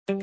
Do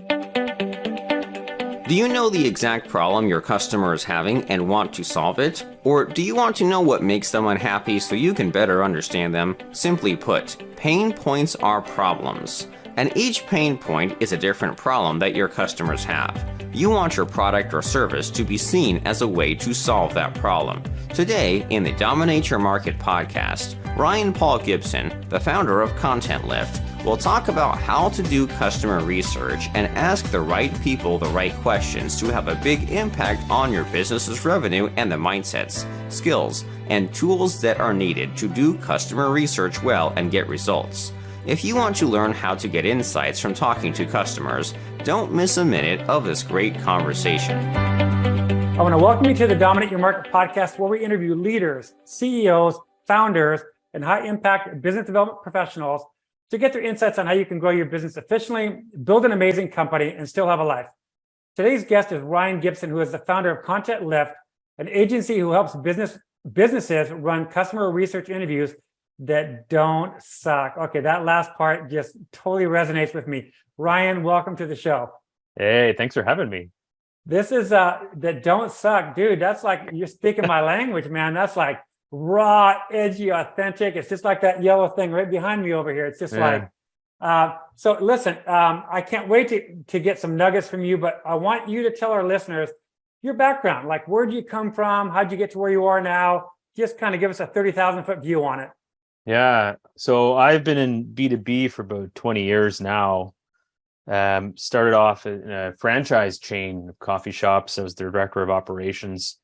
you know the exact problem your customer is having and want to solve it? Or do you want to know what makes them unhappy so you can better understand them? Simply put, pain points are problems. And each pain point is a different problem that your customers have. You want your product or service to be seen as a way to solve that problem. Today, in the Dominate Your Market podcast, Ryan Paul Gibson, the founder of Content Lift, will talk about how to do customer research and ask the right people the right questions to have a big impact on your business's revenue and the mindsets, skills, and tools that are needed to do customer research well and get results. If you want to learn how to get insights from talking to customers, don't miss a minute of this great conversation. I want to welcome you to the Dominate Your Market podcast, where we interview leaders, CEOs, founders, and high-impact business development professionals to get their insights on how you can grow your business efficiently, build an amazing company, and still have a life. Today's guest is Ryan Gibson, who is the founder of Content Lift, an agency who helps businesses run customer research interviews that don't suck. Okay, that last part just totally resonates with me. Ryan, welcome to the show. Hey, thanks for having me. This is that don't suck, dude. That's like you're speaking my language, man. That's like raw, edgy, authentic. It's just like that yellow thing right behind me over here. It's just like, so listen, I can't wait to get some nuggets from you, but I want you to tell our listeners your background. Like, where'd you come from? How'd you get to where you are now? Just kind of give us a 30,000 foot view on it. Yeah. So I've been in B2B for about 20 years now. Started off in a franchise chain of coffee shops. I was the director of operations.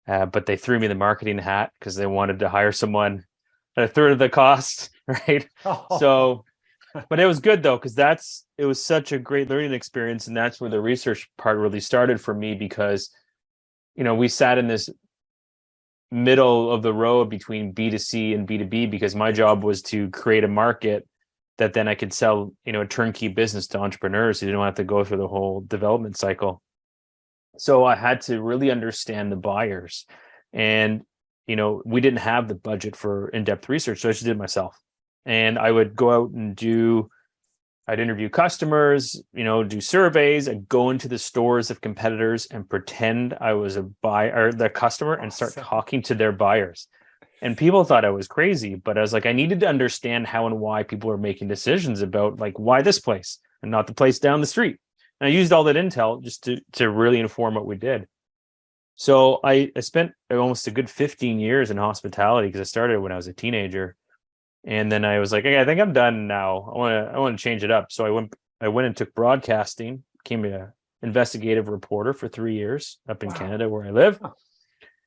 But they threw me the marketing hat because they wanted to hire someone at a third of the cost, right? Oh. So, but it was good though, because it was such a great learning experience. And that's where the research part really started for me, because, we sat in this middle of the road between B2C and B2B, because my job was to create a market that then I could sell, a turnkey business to entrepreneurs who didn't have to go through the whole development cycle. So I had to really understand the buyers, and, we didn't have the budget for in-depth research. So I just did it myself, and I would go out and I'd interview customers, do surveys. I'd go into the stores of competitors and pretend I was a buyer, the customer, and start talking to their buyers. And people thought I was crazy, but I was like, I needed to understand how and why people were making decisions about, like, why this place and not the place down the street. And I used all that intel just to really inform what we did. So I spent almost a good 15 years in hospitality, because I started when I was a teenager. And then I was like, okay, I think I'm done now. I want to change it up. So I went and took broadcasting, became an investigative reporter for 3 years up in Canada, where I live.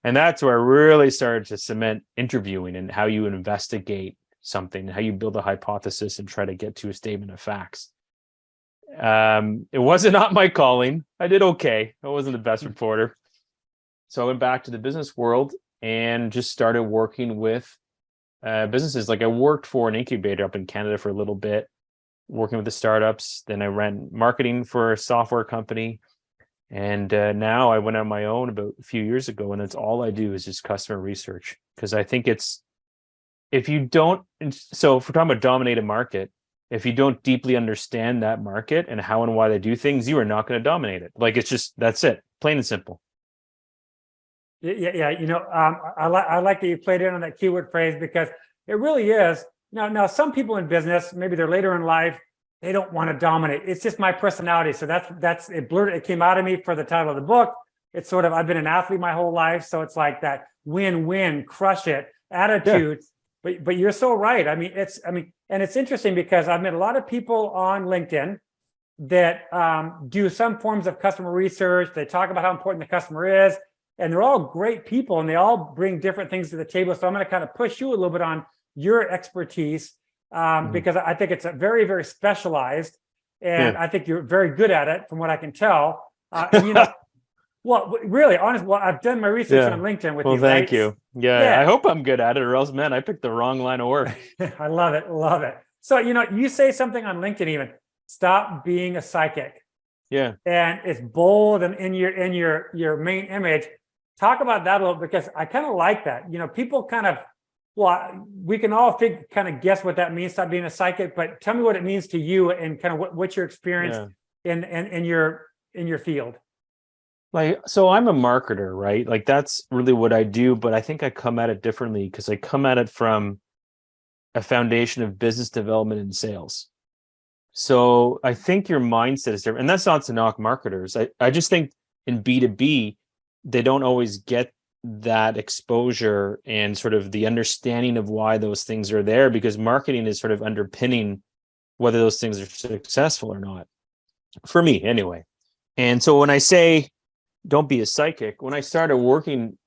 And that's where I really started to cement interviewing and how you investigate something, how you build a hypothesis and try to get to a statement of facts. It wasn't not my calling. I did okay. I wasn't the best reporter. So I went back to the business world and just started working with businesses. Like, I worked for an incubator up in Canada for a little bit, working with the startups. Then I ran marketing for a software company. And now I went on my own about a few years ago, and that's all I do is just customer research. Because I think if you're talking about dominate a market, if you don't deeply understand that market and how and why they do things, you are not going to dominate it. Like, it's just, that's it, plain and simple. Yeah. I like that you played in on that keyword phrase, because it really is. Now, some people in business, maybe they're later in life, they don't want to dominate. It's just my personality. So that's it. It came out of me for the title of the book. It's sort of, I've been an athlete my whole life, so it's like that win-win, crush it attitude. Yeah. But you're so right. And it's interesting, because I've met a lot of people on LinkedIn that do some forms of customer research. They talk about how important the customer is, and they're all great people, and they all bring different things to the table. So I'm going to kind of push you a little bit on your expertise, because I think it's a very, very specialized, and I think you're very good at it, from what I can tell. Well, really, honest. Well, I've done my research on LinkedIn with you. Well, thank you. Yeah, I hope I'm good at it, or else, man, I picked the wrong line of work. I love it. So, you say something on LinkedIn, even stop being a psychic. Yeah. And it's bold and in your main image. Talk about that a little, because I kind of like that. People kind of, we can all kind of guess what that means, stop being a psychic, but tell me what it means to you and kind of what's your experience in your field? Like, so I'm a marketer, right? Like that's really what I do, but I think I come at it differently because I come at it from a foundation of business development and sales. So I think your mindset is different. And that's not to knock marketers. I just think in B2B, they don't always get that exposure and sort of the understanding of why those things are there, because marketing is sort of underpinning whether those things are successful or not. For me, anyway. And so when I say don't be a psychic, when I started working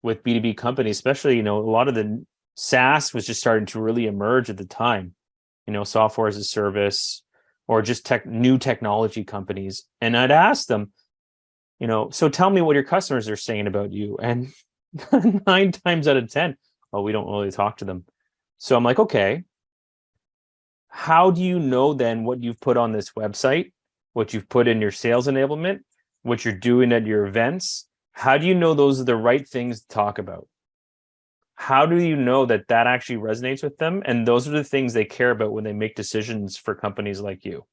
with B2B companies, especially, a lot of the SaaS was just starting to really emerge at the time, software as a service or just new technology companies. And I'd ask them, so tell me what your customers are saying about you. And 9 times out of 10, well, we don't really talk to them. So I'm like, okay, how do you know then what you've put on this website, what you've put in your sales enablement, what you're doing at your events? How do you know those are the right things to talk about? How do you know that actually resonates with them? And those are the things they care about when they make decisions for companies like you.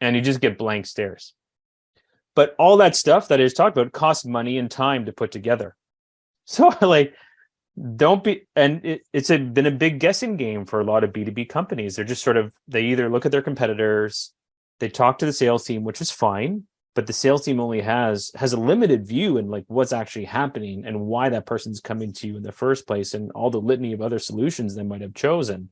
And you just get blank stares. But all that stuff that I just talked about costs money and time to put together. So don't be, and it's been a big guessing game for a lot of B2B companies. They're just they either look at their competitors, they talk to the sales team, which is fine, but the sales team only has a limited view in what's actually happening and why that person's coming to you in the first place and all the litany of other solutions they might have chosen.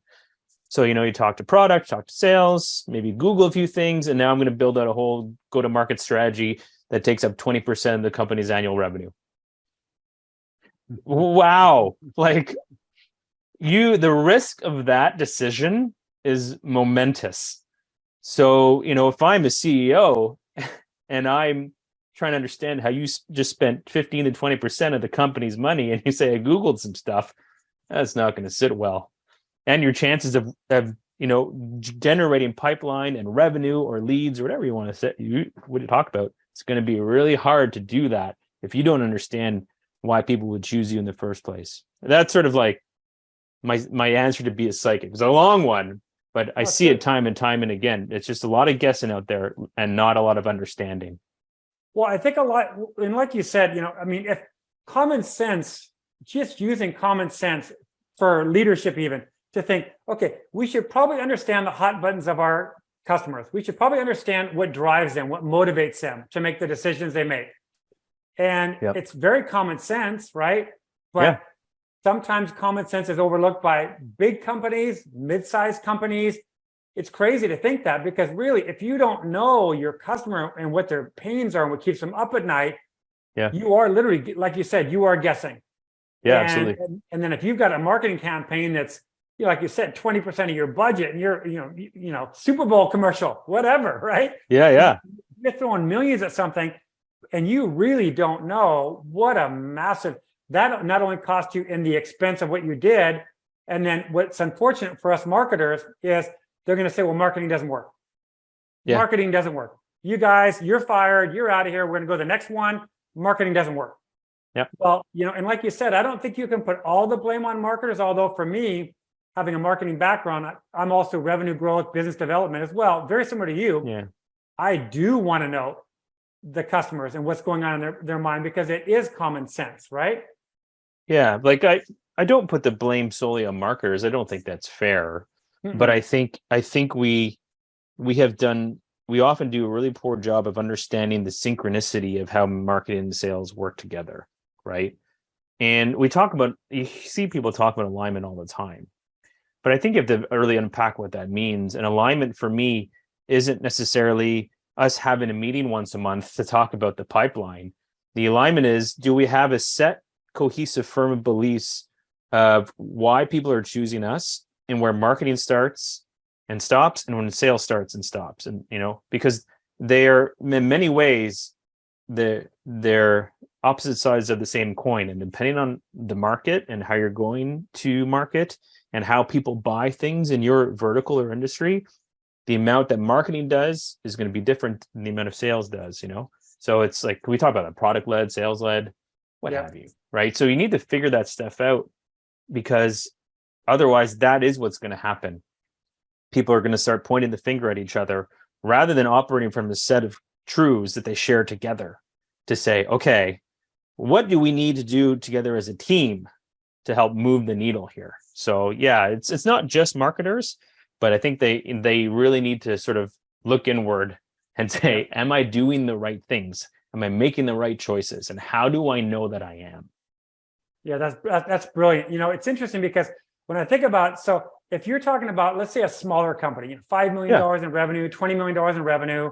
So, you talk to product, talk to sales, maybe Google a few things, and now I'm going to build out a whole go-to-market strategy that takes up 20% of the company's annual revenue. Wow. The risk of that decision is momentous. So, if I'm a CEO and I'm trying to understand how you just spent 15 to 20% of the company's money and you say I Googled some stuff, that's not going to sit well. And your chances of generating pipeline and revenue or leads or whatever you want to say, what you talk about, it's going to be really hard to do that if you don't understand why people would choose you in the first place. That's sort of my answer to be a psychic. It's a long one, but I see it time and time and again. It's just a lot of guessing out there and not a lot of understanding. Well, I think a lot, and like you said, if common sense, just using common sense for leadership even, to think, okay, we should probably understand the hot buttons of our customers. We should probably understand what drives them, what motivates them to make the decisions they make. And It's very common sense, right? But sometimes common sense is overlooked by big companies, mid-sized companies. It's crazy to think that, because really, if you don't know your customer and what their pains are and what keeps them up at night, you are literally, like you said, you are guessing. Yeah, absolutely. And then if you've got a marketing campaign that's, like you said, 20% of your budget, and you're, Super Bowl commercial, whatever, right? Yeah. You're throwing millions at something, and you really don't know what a massive, that not only cost you in the expense of what you did, and then what's unfortunate for us marketers is they're going to say, well, marketing doesn't work. Yeah. Marketing doesn't work. You guys, you're fired. You're out of here. We're going to go to the next one. Marketing doesn't work. Yeah. Well, and like you said, I don't think you can put all the blame on marketers, although for me, having a marketing background, I'm also revenue growth, business development as well. Very similar to you. Yeah. I do want to know the customers and what's going on in their mind, because it is common sense, right? Yeah. I don't put the blame solely on marketers. I don't think that's fair. Mm-mm. But I think we often do a really poor job of understanding the synchronicity of how marketing and sales work together, right? And you see people talk about alignment all the time. But I think you have to really unpack what that means. And alignment for me isn't necessarily us having a meeting once a month to talk about the pipeline. The alignment is, do we have a set, cohesive, firm of beliefs of why people are choosing us and where marketing starts and stops and when sales starts and stops? And, because they're in many ways, they're opposite sides of the same coin. And depending on the market and how you're going to market and how people buy things in your vertical or industry, the amount that marketing does is going to be different than the amount of sales does, So it's like, we talk about that product-led, sales-led, what have you, right? So you need to figure that stuff out, because otherwise that is what's going to happen. People are going to start pointing the finger at each other rather than operating from a set of truths that they share together to say, okay, what do we need to do together as a team to help move the needle here? So yeah, it's not just marketers, but I think they really need to sort of look inward and say, am I doing the right things? Am I making the right choices? And how do I know that I am? Yeah, that's brilliant. It's interesting because when I think about, so if you're talking about, let's say a smaller company, $5 million in revenue, $20 million in revenue,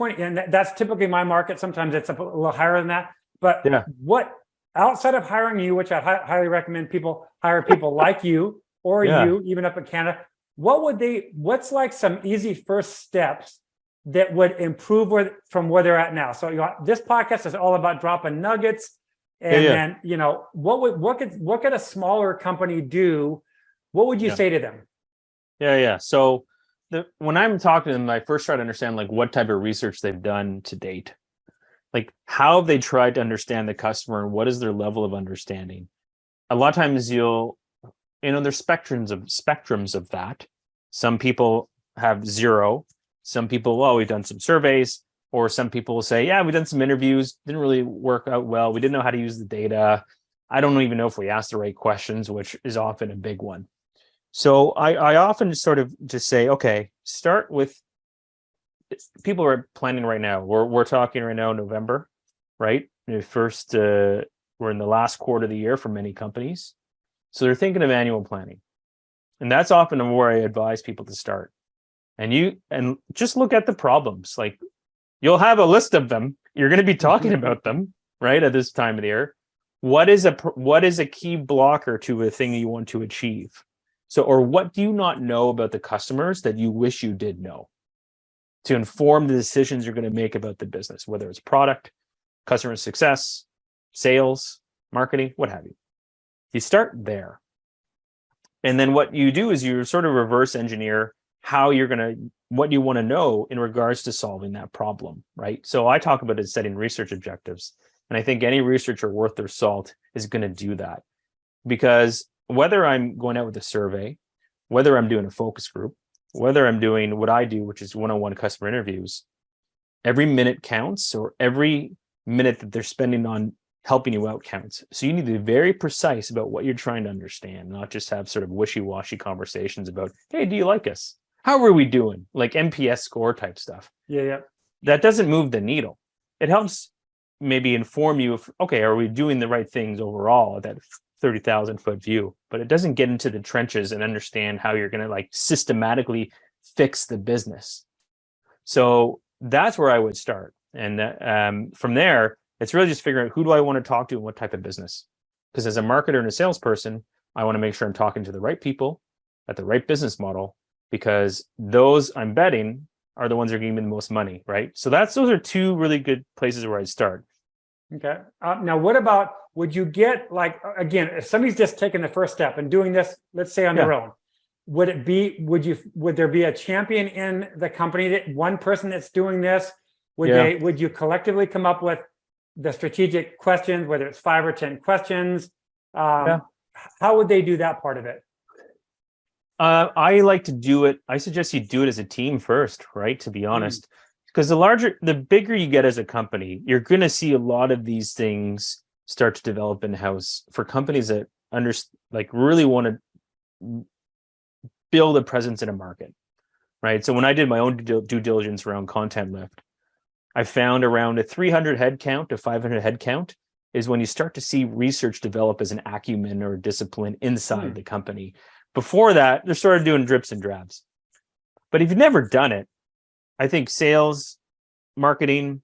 and that's typically my market. Sometimes it's a little higher than that. But what, outside of hiring you, which I highly recommend people hire people like you or you, even up in Canada, what's like some easy first steps that would improve from where they're at now? So this podcast is all about dropping nuggets. And then, what could a smaller company do? What would you say to them? Yeah. So when I'm talking to them, I first try to understand like what type of research they've done to date. Like how have they tried to understand the customer and what is their level of understanding? A lot of times there's spectrums of that. Some people have zero. Some people, we've done some surveys. Or some people will say, yeah, we've done some interviews, didn't really work out well. We didn't know how to use the data. I don't even know if we asked the right questions, which is often a big one. So I often sort of just say, okay, start with, people are planning right now. We're talking right now, November, right? First, we're in the last quarter of the year for many companies. So they're thinking of annual planning. And that's often where I advise people to start. And just look at the problems. Like, you'll have a list of them. You're going to be talking about them, right, at this time of the year. What is a key blocker to a thing you want to achieve? So, or what do you not know about the customers that you wish you did know to inform the decisions you're going to make about the business, whether it's product, customer success, sales, marketing, what have you. You start there. And then what you do is you sort of reverse engineer what you want to know in regards to solving that problem, right? So I talk about it setting research objectives. And I think any researcher worth their salt is going to do that. Because whether I'm going out with a survey, whether I'm doing a focus group, whether I'm doing what I do, which is one-on-one customer interviews, every minute counts, or every minute that they're spending on helping you out counts. So you need to be very precise about what you're trying to understand, not just have sort of wishy-washy conversations about, hey, do you like us? How are we doing? Like NPS score type stuff. Yeah. That doesn't move the needle. It helps maybe inform you of, okay, are we doing the right things overall at that 30,000 foot view? But it doesn't get into the trenches and understand how you're going to like systematically fix the business. So that's where I would start. And from there, it's really just figuring out, who do I want to talk to and what type of business? Because as a marketer and a salesperson, I want to make sure I'm talking to the right people at the right business model, because those, I'm betting, are the ones that are giving me the most money, right? So those are two really good places where I'd start. Okay. Now, what about, would you get, like, again, if somebody's just taking the first step and doing this, let's say on their own, would there be a champion in the company, that one person that's doing this? Would you collectively come up with the strategic questions, whether it's 5 or 10 questions? How would they do that part of it? I like to do it. I suggest you do it as a team first, right? To be honest, because the bigger you get as a company, you're going to see a lot of these things start to develop in-house for companies that really want to build a presence in a market, right? So when I did my own due diligence around Content Lift, I found around a 300 head count to 500 head count is when you start to see research develop as an acumen or discipline inside the company. Before that, they're sort of doing drips and drabs. But if you've never done it, I think sales, marketing,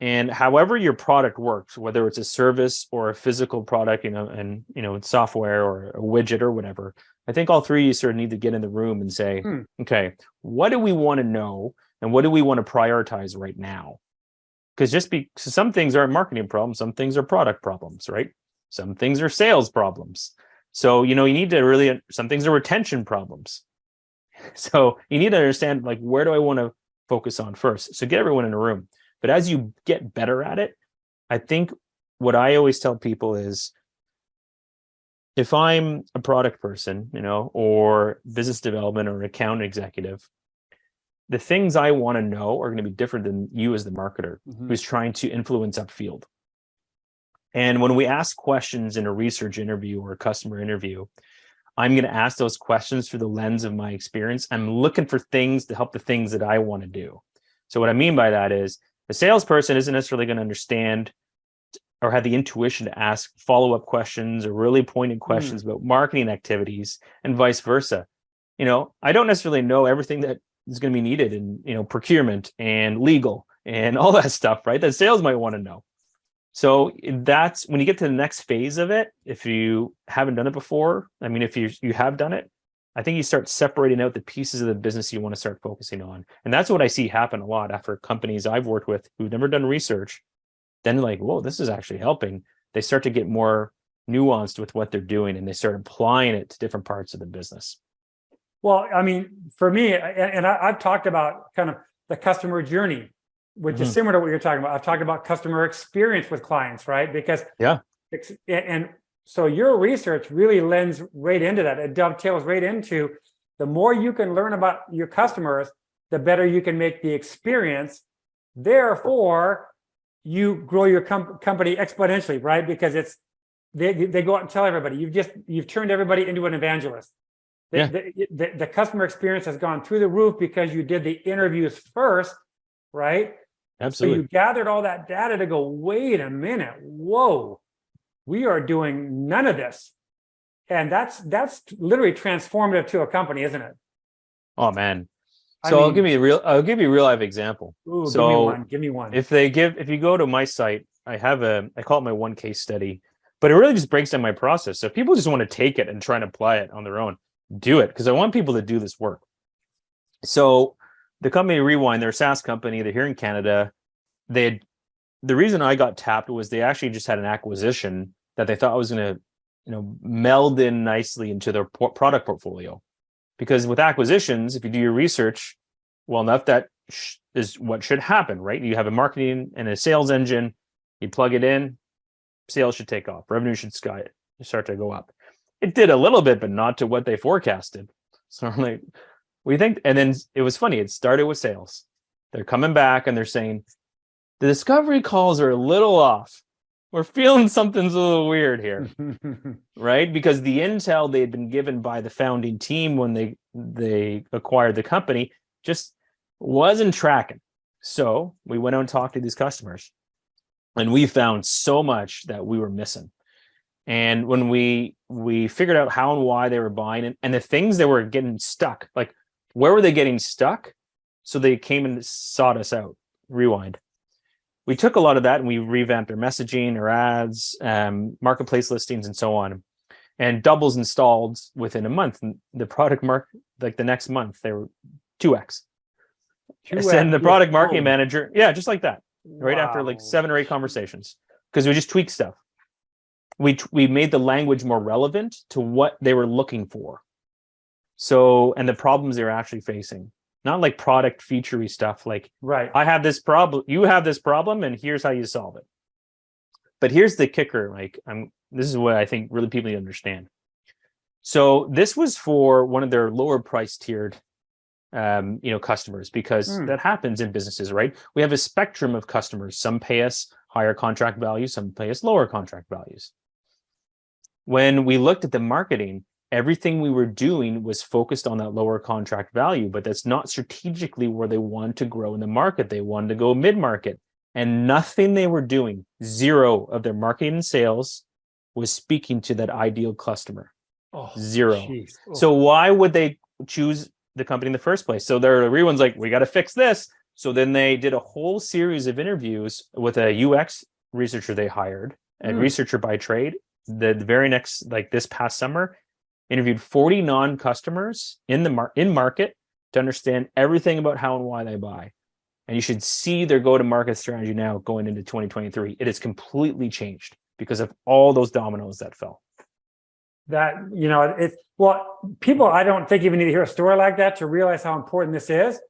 and however your product works, whether it's a service or a physical product, and software or a widget or whatever, I think all three of you sort of need to get in the room and say, okay, what do we want to know and what do we want to prioritize right now? Because some things are marketing problems, some things are product problems, right? Some things are sales problems. So, you need to some things are retention problems. So you need to understand, like, where do I want to focus on first? So get everyone in a room. But as you get better at it, I think what I always tell people is, if I'm a product person, or business development or account executive, the things I want to know are going to be different than you as the marketer who's trying to influence upfield. And when we ask questions in a research interview or a customer interview, I'm going to ask those questions through the lens of my experience. I'm looking for things to help the things that I want to do. So what I mean by that is the salesperson isn't necessarily going to understand or have the intuition to ask follow-up questions or really pointed questions about marketing activities and vice versa. I don't necessarily know everything that is going to be needed in, procurement and legal and all that stuff, right? That sales might want to know. So that's when you get to the next phase of it. If you haven't done it before, if you have done it, I think you start separating out the pieces of the business you want to start focusing on. And that's what I see happen a lot after companies I've worked with who've never done research. Then like, whoa, this is actually helping. They start to get more nuanced with what they're doing and they start applying it to different parts of the business. Well, for me, and I've talked about kind of the customer journey, which is similar to what you're talking about. I've talked about customer experience with clients, right? Because and so your research really lends right into that. It dovetails right into the more you can learn about your customers, the better you can make the experience. Therefore, you grow your company exponentially, right? Because they go out and tell everybody. You've turned everybody into an evangelist. The customer experience has gone through the roof because you did the interviews first, right? Absolutely. So you gathered all that data to go, wait a minute, whoa, we are doing none of this. And that's literally transformative to a company, isn't it? Oh man. So I'll give you a real life example. Ooh, so give me one. If you go to my site, I call it my one case study, but it really just breaks down my process. So if people just want to take it and try and apply it on their own, do it, because I want people to do this work. So the company Rewind, they're a SaaS company. They're here in Canada. The reason I got tapped was they actually just had an acquisition that they thought was going to, meld in nicely into their product portfolio. Because with acquisitions, if you do your research well enough, that is what should happen, right? You have a marketing and a sales engine, you plug it in, sales should take off, revenue should start to go up. It did a little bit, but not to what they forecasted. So I'm like, we think, and then it was funny. It started with sales. They're coming back and they're saying, the discovery calls are a little off. We're feeling something's a little weird here, right? Because the intel they had been given by the founding team when they acquired the company just wasn't tracking. So we went out and talked to these customers, and we found so much that we were missing. And when we figured out how and why they were buying and the things that were getting stuck, like where were they getting stuck? So they came and sought us out, Rewind. We took a lot of that and we revamped our messaging, our ads, marketplace listings, and so on, and doubles installed within a month. And the product like the next month, they were 2x. And the product marketing manager, just like that, right after like 7 or 8 conversations, because we just tweaked stuff. We made the language more relevant to what they were looking for. So, and the problems they were actually facing. Not like product feature-y stuff like, right, I have this problem, you have this problem, and here's how you solve it. But here's the kicker, this is what I think really people need to understand. So this was for one of their lower price tiered customers, because that happens in businesses, right? We have a spectrum of customers. Some pay us higher contract values, some pay us lower contract values. When we looked at the marketing, everything we were doing was focused on that lower contract value, but that's not strategically where they wanted to grow in the market. They wanted to go mid-market, and nothing they were doing, 0 of their marketing and sales, was speaking to that ideal customer. 0. So why would they choose the company in the first place? So everyone's like, we got to fix this. So then they did a whole series of interviews with a UX researcher they hired, a researcher by trade. The very next, like this past summer, interviewed 40 non-customers in market to understand everything about how and why they buy. And you should see their go-to-market strategy now going into 2023. It has completely changed because of all those dominoes that fell. People, I don't think even need to hear a story like that to realize how important this is.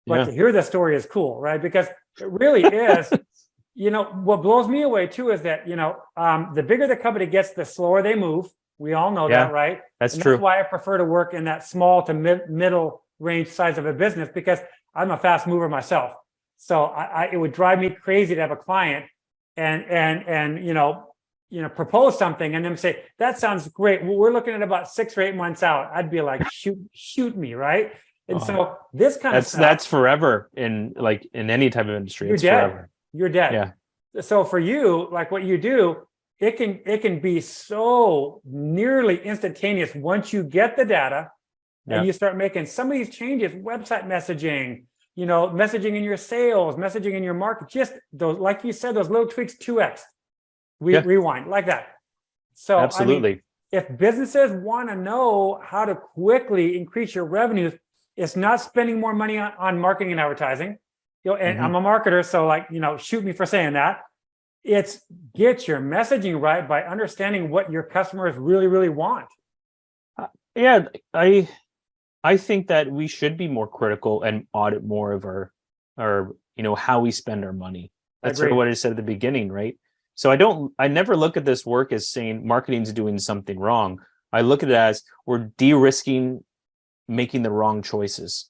But to hear the story is cool, right? Because it really is. What blows me away too is that, the bigger the company gets, the slower they move. We all know that, right? That's true. That's why I prefer to work in that small to middle range size of a business, because I'm a fast mover myself. So it would drive me crazy to have a client and propose something and then say, that sounds great. Well, we're looking at about 6 or 8 months out. I'd be like, shoot me, right? And so this kind of stuff, that's forever in any type of industry. You're dead. Forever. You're dead. Yeah. So for you, like what you do, it can be so nearly instantaneous once you get the data and you start making some of these changes, website messaging, messaging in your sales, messaging in your market, just those, like you said, those little tweaks, 2x, rewind like that. So absolutely. I mean, if businesses want to know how to quickly increase your revenues, it's not spending more money on marketing and advertising. And I'm a marketer, so shoot me for saying that. It's get your messaging right by understanding what your customers really, really want. I think that we should be more critical and audit more of our how we spend our money. That's sort of what I said at the beginning, right? So I never look at this work as saying marketing's doing something wrong. I look at it as we're de-risking making the wrong choices.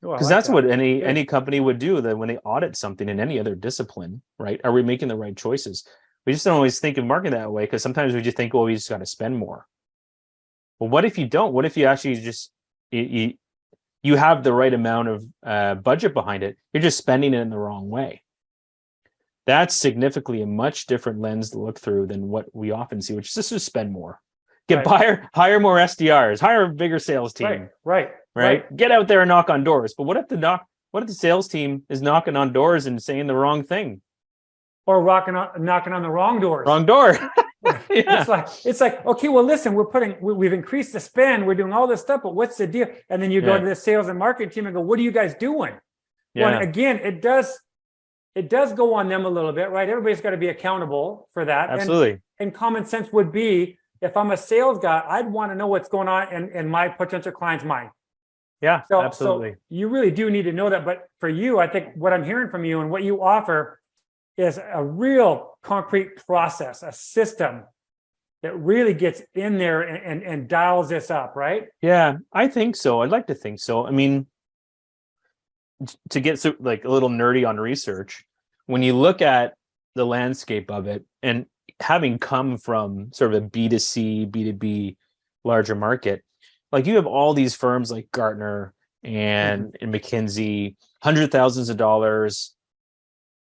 Because that's what any company would do, that when they audit something in any other discipline, right? Are we making the right choices? We just don't always think of marketing that way, because sometimes we just think, well, we just got to spend more. Well, what if you don't? What if you actually just you have the right amount of budget behind it? You're just spending it in the wrong way. That's significantly a much different lens to look through than what we often see, which is just spend more, hire more SDRs, hire a bigger sales team. Right. Get out there and knock on doors. But what if the sales team is knocking on doors and saying the wrong thing? Or knocking on the wrong doors. Wrong door. It's like, okay, well, listen, we've increased the spend, we're doing all this stuff, but what's the deal? And then you go to the sales and marketing team and go, what are you guys doing? Well, and again, it does go on them a little bit, right? Everybody's got to be accountable for that. Absolutely. And common sense would be, if I'm a sales guy, I'd want to know what's going on in my potential client's mind. Yeah, absolutely. So you really do need to know that. But for you, I think what I'm hearing from you and what you offer is a real concrete process, a system that really gets in there and dials this up, right? Yeah, I think so. I'd like to think so. I mean, to get a little nerdy on research, when you look at the landscape of it, and having come from sort of a B2C, B2B larger market, you have all these firms like Gartner and McKinsey, hundreds of thousands of dollars,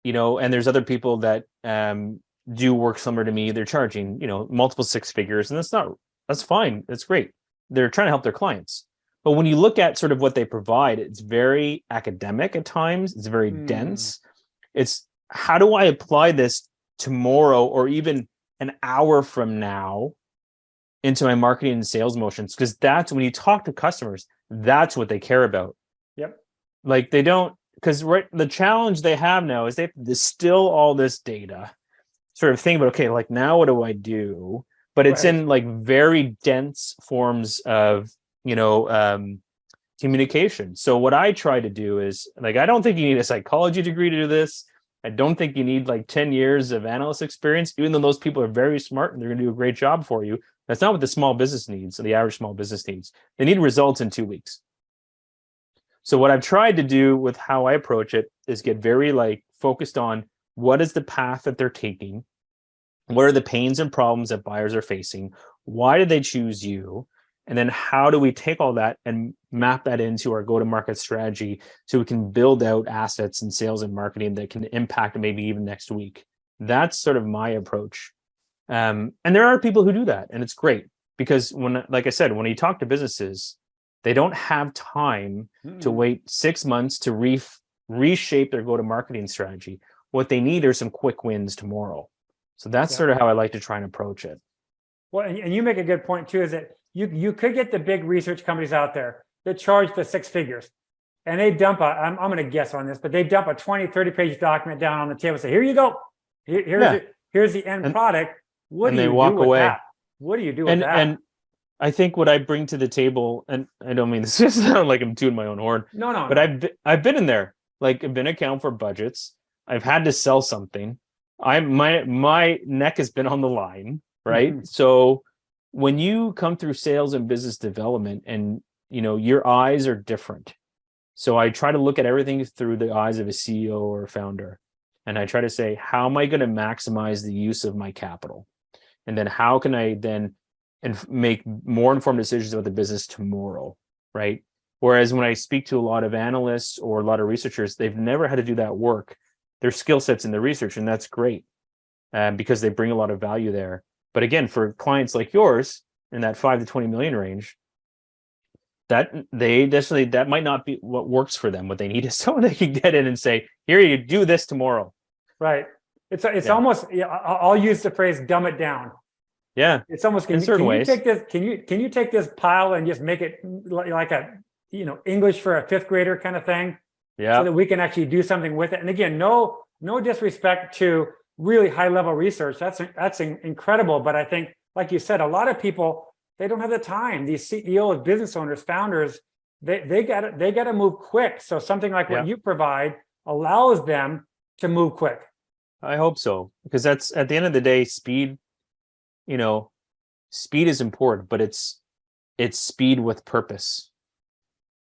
and there's other people that do work similar to me. They're charging, multiple 6 figures, and that's fine. That's great. They're trying to help their clients. But when you look at sort of what they provide, it's very academic at times. It's very dense. It's, how do I apply this tomorrow or even an hour from now into my marketing and sales motions? Because that's when you talk to customers, that's what they care about. Yep. They don't, because the challenge they have now is they have to distill all this data, sort of think about, okay, now what do I do? But it's in very dense forms of, communication. So what I try to do is, I don't think you need a psychology degree to do this. I don't think you need 10 years of analyst experience, even though those people are very smart and they're going to do a great job for you. That's not what the small business needs, or the average small business needs. They need results in 2 weeks. So what I've tried to do with how I approach it is get very focused on what is the path that they're taking, what are the pains and problems that buyers are facing, why did they choose you, and then how do we take all that and map that into our go-to-market strategy so we can build out assets and sales and marketing that can impact maybe even next week. That's sort of my approach. And there are people who do that, and it's great, because like I said, when you talk to businesses, they don't have time to wait 6 months to reshape their go-to-marketing strategy. What they need are some quick wins tomorrow. So that's sort of how I like to try and approach it. Well, and you make a good point too, is that you could get the big research companies out there that charge the 6 figures, and they dump I'm going to guess on this, but they dump a 20, 30-page document down on the table and say, here you go. Here's the end product. What do you do with that? What do you do with that? And I think what I bring to the table, and I don't mean this to sound like I'm tooting my own horn. No. But I've been in there. I've been account for budgets. I've had to sell something. My neck has been on the line, right? Mm-hmm. So when you come through sales and business development, and your eyes are different. So I try to look at everything through the eyes of a CEO or a founder. And I try to say, how am I going to maximize the use of my capital? And then how can I then make more informed decisions about the business tomorrow, right? Whereas when I speak to a lot of analysts or a lot of researchers, they've never had to do that work. Their skill sets in the research, and that's great because they bring a lot of value there. But again, for clients like yours in that 5 to 20 million range, that might not be what works for them. What they need is someone they can get in and say, here, you do this tomorrow. Right. It's almost, I'll use the phrase dumb it down. Yeah. It's almost in certain ways. Can you take this pile and just make it like a English for a fifth grader kind of thing? Yeah. So that we can actually do something with it. And again, no disrespect to really high level research. That's incredible. But I think, like you said, a lot of people, they don't have the time. These CEOs, business owners, founders, they got to move quick. So something like what you provide allows them to move quick. I hope so, because that's at the end of the day, speed. Speed is important, but it's speed with purpose.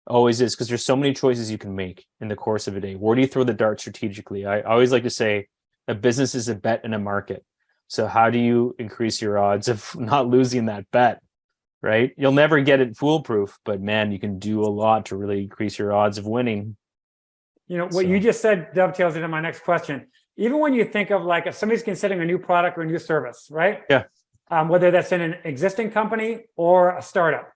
Always is, because there's so many choices you can make in the course of a day. Where do you throw the dart strategically? I always like to say a business is a bet in a market. So how do you increase your odds of not losing that bet? Right? You'll never get it foolproof, but man, you can do a lot to really increase your odds of winning. What you just said dovetails into my next question. Even when you think of like if somebody's considering a new product or a new service, right? Yeah. Whether that's in an existing company or a startup.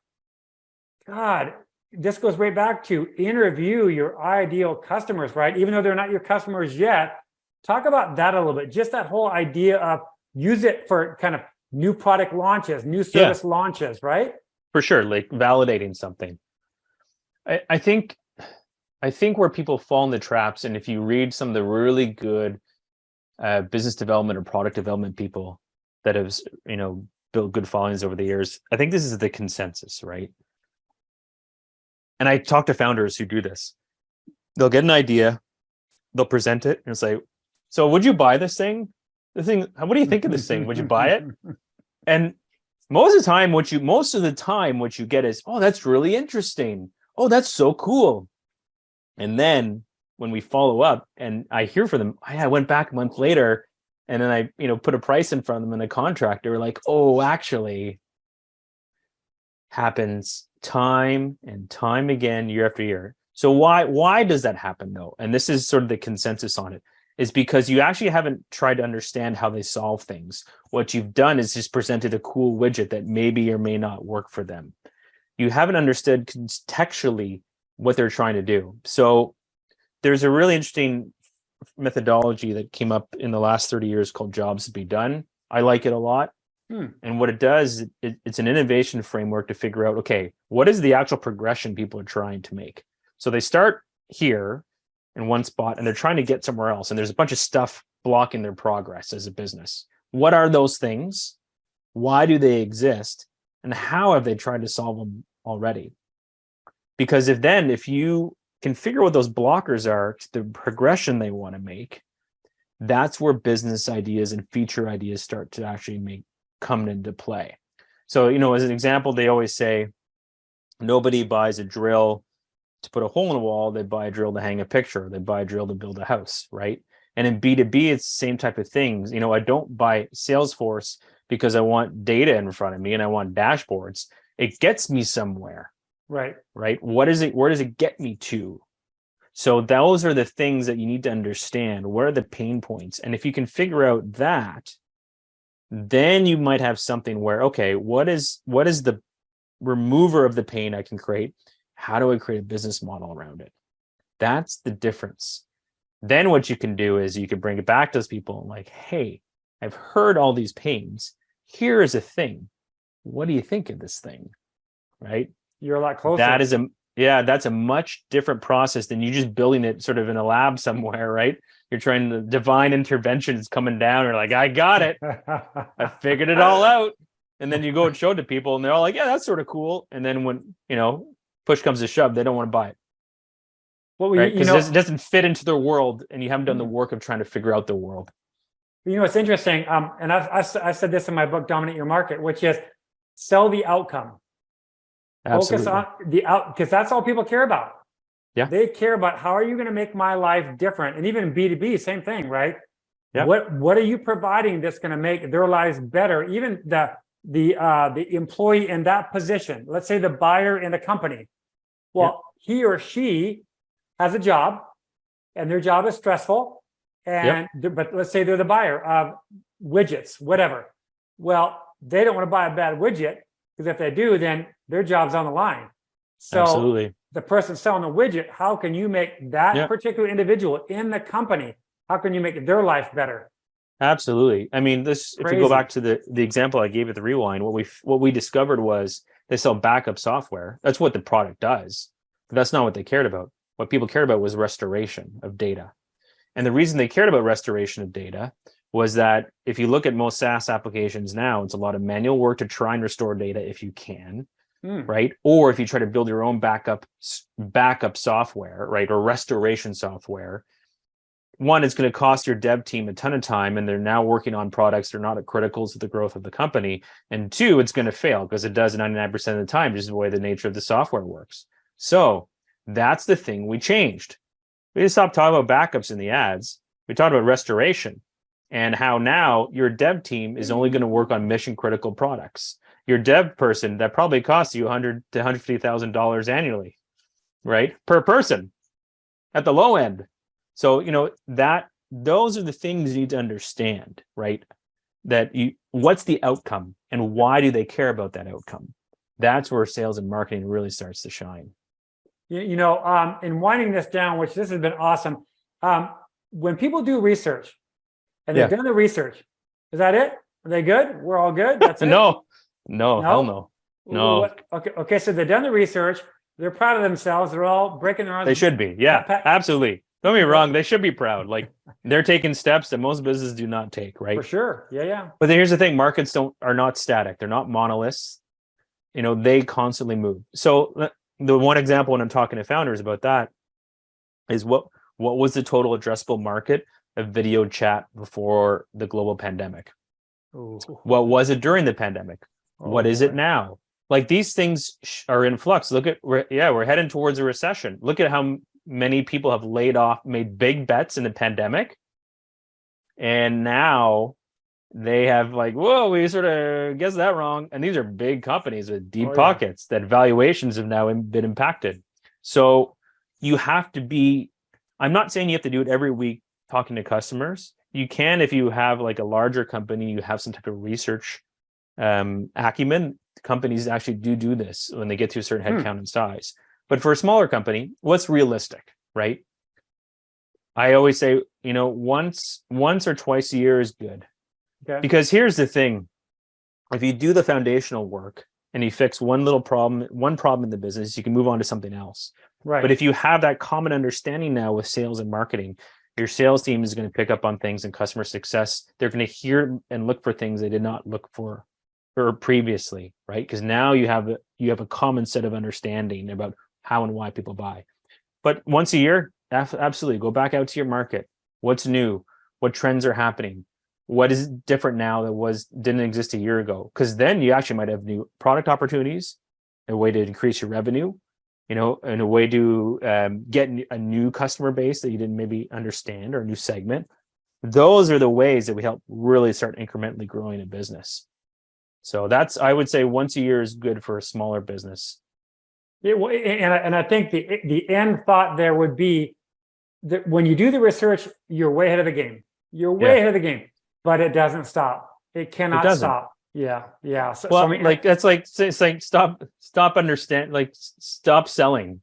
God, this goes right back to interview your ideal customers, right? Even though they're not your customers yet. Talk about that a little bit. Just that whole idea of use it for kind of new product launches, new service launches, right? For sure, like validating something. I think where people fall in the traps, and if you read some of the really good business development or product development people that have built good followings over the years, I think this is the consensus, right? And I talk to founders who do this. They'll get an idea, they'll present it, and say, "So, would you buy this thing? What do you think of this thing? Would you buy it?" And most of the time, what you get is, "Oh, that's really interesting. Oh, that's so cool." And then when we follow up, and I hear from them, I went back a month later, and then I put a price in front of them in a contract. They were like, "Oh, actually," happens time and time again, year after year. So why does that happen though? And this is sort of the consensus on it, is because you actually haven't tried to understand how they solve things. What you've done is just presented a cool widget that maybe or may not work for them. You haven't understood contextually what they're trying to do. So there's a really interesting methodology that came up in the last 30 years called Jobs to be Done. I like it a lot. And what it does, it's an innovation framework to figure out, okay, what is the actual progression people are trying to make? So they start here in one spot and they're trying to get somewhere else. And there's a bunch of stuff blocking their progress as a business. What are those things? Why do they exist? And how have they tried to solve them already? Because if you can figure what those blockers are to the progression they want to make, that's where business ideas and feature ideas start to actually come into play. So, as an example, they always say nobody buys a drill to put a hole in a wall. They buy a drill to hang a picture. They buy a drill to build a house, right? And in B2B, it's the same type of things. I don't buy Salesforce because I want data in front of me and I want dashboards. It gets me somewhere. Right. Where does it get me to? So those are the things that you need to understand. What are the pain points? And if you can figure out that, then you might have something where, okay, what is the remover of the pain I can create? How do I create a business model around it? That's the difference. Then what you can do is you can bring it back to those people like, hey, I've heard all these pains. Here is a thing. What do you think of this thing? Right? You're a lot closer. That's a much different process than you just building it sort of in a lab somewhere, right? You're trying to divine intervention is coming down. You're like, I got it. I figured it all out. And then you go and show it to people and they're all like, yeah, that's sort of cool. And then when, push comes to shove, they don't want to buy it. Well, right? Because it doesn't fit into their world and you haven't done the work of trying to figure out their world. It's interesting. And I said this in my book, Dominate Your Market, which is sell the outcome. Absolutely. Focus on because that's all people care about. Yeah. They care about how are you going to make my life different? And even in B2B, same thing, right? Yeah. What are you providing that's going to make their lives better? Even the employee in that position, let's say the buyer in the company. Well, he or she has a job and their job is stressful. But let's say they're the buyer of widgets, whatever. Well, they don't want to buy a bad widget, because if they do, then their job's on the line. So Absolutely. the person selling the widget, how can you make that particular individual in the company, how can you make their life better? Absolutely. I mean, if we go back to the example I gave at the rewind, what we discovered was they sell backup software. That's what the product does. But that's not what they cared about. What people cared about was restoration of data. And the reason they cared about restoration of data was that if you look at most SaaS applications now, it's a lot of manual work to try and restore data if you can, right? Or if you try to build your own backup software, right, or restoration software, one, it's going to cost your dev team a ton of time, and they're now working on products that are not critical to the growth of the company. And two, it's going to fail because it does 99% of the time, just the way the nature of the software works. So that's the thing we changed. We just stopped talking about backups in the ads. We talked about restoration and how now your dev team is only going to work on mission critical products. Your dev person, that probably costs you $100,000 to $150,000 annually, right? Per person at the low end. So, those are the things you need to understand, right? What's the outcome and why do they care about that outcome? That's where sales and marketing really starts to shine. In winding this down, which this has been awesome, when people do research and they've done the research, is that it? Are they good? We're all good? That's it? No, hell no. Okay. So they've done the research. They're proud of themselves. They're all breaking their arms. They should be. Yeah, absolutely. Don't get me wrong. They should be proud. Like they're taking steps that most businesses do not take, right? For sure. Yeah. But here's the thing: markets are not static. They're not monoliths. They constantly move. So the one example when I'm talking to founders about that is what was the total addressable market of video chat before the global pandemic? Ooh. What was it during the pandemic? What is it now? Like these things are in flux. We're heading towards a recession. Look at how many people have laid off, made big bets in the pandemic. And now they have we sort of guessed that wrong. And these are big companies with deep pockets that valuations have now been impacted. So you have to I'm not saying you have to do it every week talking to customers. You can, if you have a larger company, you have some type of research acumen. Companies actually do this when they get to a certain headcount and size. But for a smaller company, what's realistic, right? I always say, once or twice a year is good. Okay. Because here's the thing. If you do the foundational work and you fix one problem in the business, you can move on to something else. Right. But if you have that common understanding now with sales and marketing, your sales team is going to pick up on things in customer success. They're going to hear and look for things they did not look for previously, right? Because now you have a common set of understanding about how and why people buy. But once a year, absolutely go back out to your market. What's new? What trends are happening? What is different now that didn't exist a year ago? Because then you actually might have new product opportunities, a way to increase your revenue, and a way to get a new customer base that you didn't maybe understand, or a new segment. Those are the ways that we help really start incrementally growing a business. So I would say once a year is good for a smaller business. Yeah, well, and I think the end thought there would be that when you do the research, you're way ahead of the game. You're way ahead of the game, but it doesn't stop. It cannot stop. Yeah. So, it's like stop selling.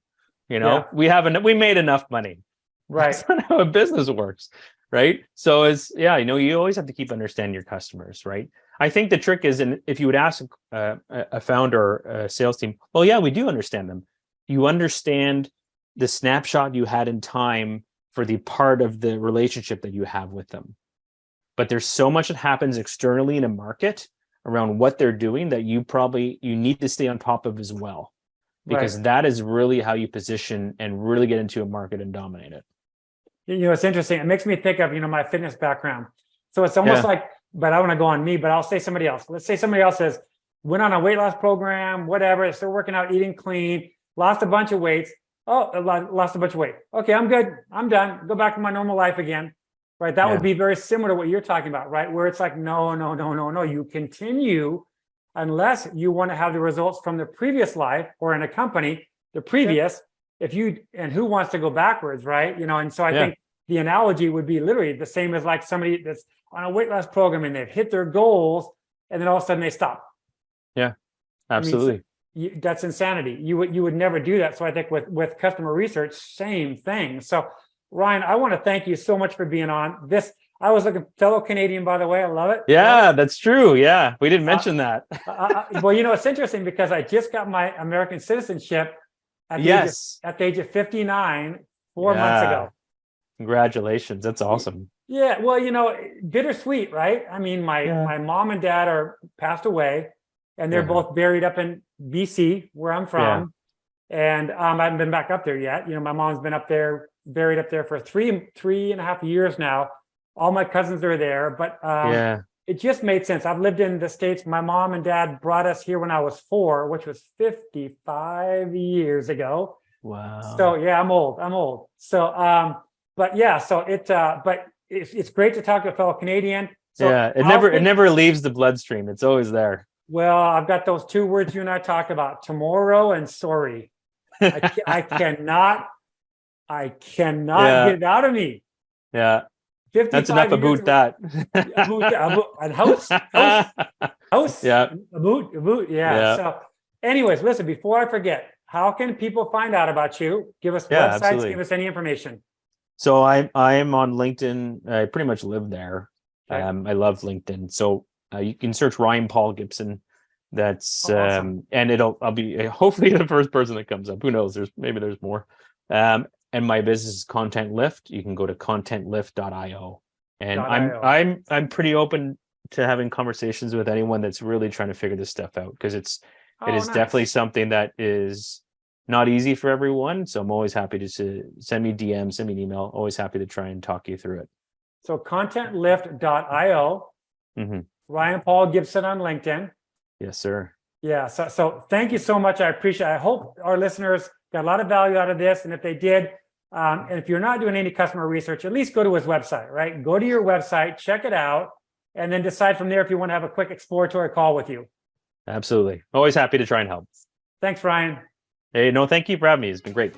We made enough money. Right. That's not how a business works, right? So you always have to keep understanding your customers, right? I think the trick is, if you would ask a founder, a sales team, well, yeah, we do understand them. You understand the snapshot you had in time for the part of the relationship that you have with them. But there's so much that happens externally in a market around what they're doing that you need to stay on top of as well, because that is really how you position and really get into a market and dominate it. It's interesting. It makes me think of, my fitness background. So it's almost like, but I want to go on me, but I'll say somebody else. Let's say somebody else went on a weight loss program, whatever. Still working out, eating clean, lost a bunch of weights. Oh, I lost a bunch of weight. Okay, I'm good. I'm done. Go back to my normal life again. Right. That would be very similar to what you're talking about, right? Where it's like, no. You continue unless you want to have the results from the previous life or in a company, the previous, and who wants to go backwards, right? And so I think the analogy would be literally the same as like somebody that's on a weight loss program and they've hit their goals and then all of a sudden they stop. Yeah, absolutely. I mean, that's insanity. You would never do that. So I think with customer research, same thing. So Ryan, I want to thank you so much for being on this. I was like a fellow Canadian, by the way. I love it. Yeah, that's true. Yeah, we didn't mention that. Well, it's interesting because I just got my American citizenship at the age of 59, 4 months ago. Congratulations. That's awesome. Yeah, well, bittersweet, right? I mean, my mom and dad are passed away, and they're both buried up in BC, where I'm from. And I haven't been back up there yet. My mom's been up there, buried up there for three and a half years now. All my cousins are there, but it just made sense. I've lived in the States. My mom and dad brought us here when I was 4, which was 55 years ago. Wow. So yeah, I'm old. So, but it's great to talk to a fellow Canadian. So it never leaves the bloodstream. It's always there. Well, I've got those 2 words you and I talked about, tomorrow and sorry. I cannot get it out of me. Yeah. That's enough about that. And house. Yeah. About. Yeah. So anyways, listen, before I forget, how can people find out about you? Give us websites, absolutely. Give us any information. So I'm on LinkedIn. I pretty much live there. Okay. I love LinkedIn. So you can search Ryan Paul Gibson. That's awesome. And I'll be hopefully the first person that comes up. Who knows? There's more. And my business is Content Lift. You can go to contentlift.io. And I'm pretty open to having conversations with anyone that's really trying to figure this stuff out, because it is definitely something that is not easy for everyone. So I'm always happy to send me DMs, send me an email. Always happy to try and talk you through it. So contentlift.io. Mm-hmm. Ryan Paul Gibson on LinkedIn. Yes, sir. Yeah. So thank you so much. I appreciate it. I hope our listeners got a lot of value out of this. And if they did, and if you're not doing any customer research, at least go to his website, right? Go to your website, check it out, and then decide from there if you want to have a quick exploratory call with you. Absolutely. Always happy to try and help. Thanks, Ryan. Hey, no, thank you for having me. It's been great.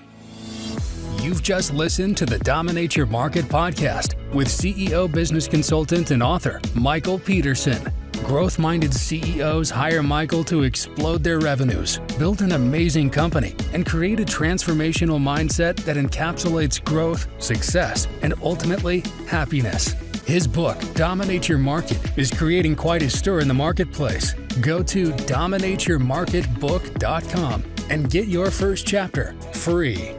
You've just listened to the Dominate Your Market podcast with CEO, business consultant, and author, Michael Peterson. Growth-minded CEOs hire Michael to explode their revenues, build an amazing company, and create a transformational mindset that encapsulates growth, success, and ultimately happiness. His book, Dominate Your Market, is creating quite a stir in the marketplace. Go to dominateyourmarketbook.com and get your first chapter free.